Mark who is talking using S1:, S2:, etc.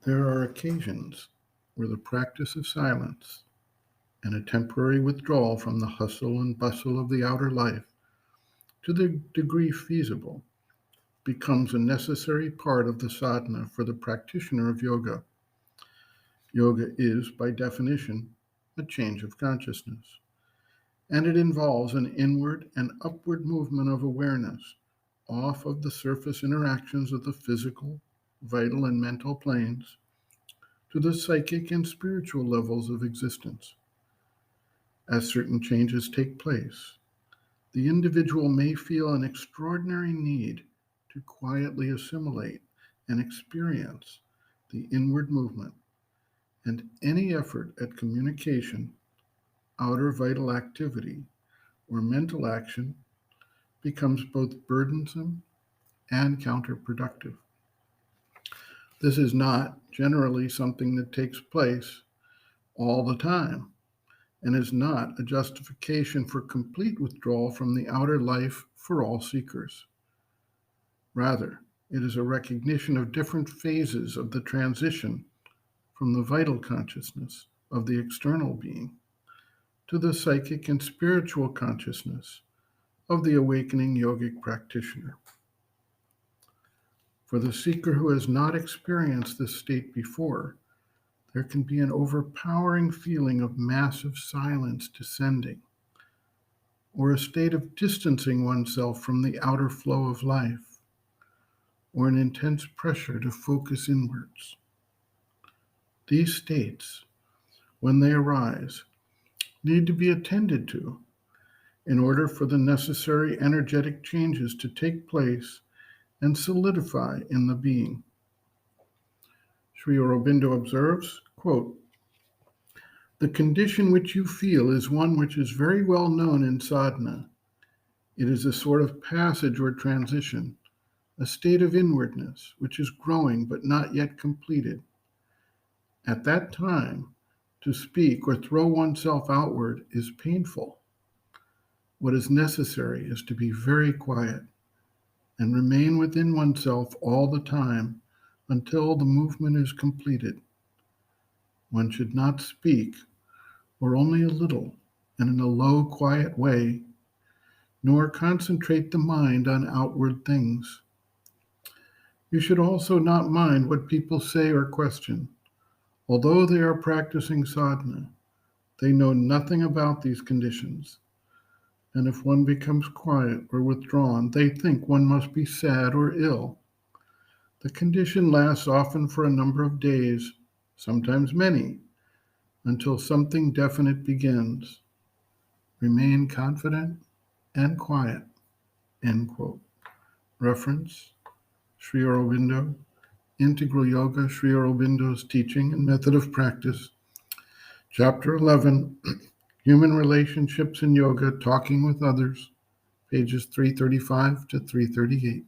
S1: There are occasions where the practice of silence and a temporary withdrawal from the hustle and bustle of the outer life, to the degree feasible, becomes a necessary part of the sadhana for the practitioner of yoga. Yoga is, by definition, a change of consciousness, and it involves an inward and upward movement of awareness off of the surface interactions of the physical, vital, and mental planes to the psychic and spiritual levels of existence. As certain changes take place, the individual may feel an extraordinary need to quietly assimilate and experience the inward movement, and any effort at communication, outer vital activity, or mental action becomes both burdensome and counterproductive. This is not generally something that takes place all the time and is not a justification for complete withdrawal from the outer life for all seekers. Rather, it is a recognition of different phases of the transition from the vital consciousness of the external being to the psychic and spiritual consciousness of the awakening yogic practitioner. For the seeker who has not experienced this state before, there can be an overpowering feeling of massive silence descending, or a state of distancing oneself from the outer flow of life, or an intense pressure to focus inwards. These states, when they arise, need to be attended to in order for the necessary energetic changes to take place and solidify in the being. Sri Aurobindo observes, quote, "The condition which you feel is one which is very well known in sadhana. It is a sort of passage or transition, a state of inwardness which is growing but not yet completed. At that time, to speak or throw oneself outward is painful. What is necessary is to be very quiet and remain within oneself all the time until the movement is completed. One should not speak, or only a little, and in a low, quiet way, nor concentrate the mind on outward things. You should also not mind what people say or question. Although they are practicing sadhana, they know nothing about these conditions, and if one becomes quiet or withdrawn, they think one must be sad or ill. The condition lasts often for a number of days, sometimes many, until something definite begins. Remain confident and quiet." End quote. Reference, Sri Aurobindo, Integral Yoga, Sri Aurobindo's Teaching and Method of Practice, Chapter 11, Human Relationships in Yoga, Talking with Others, pages 335 to 338.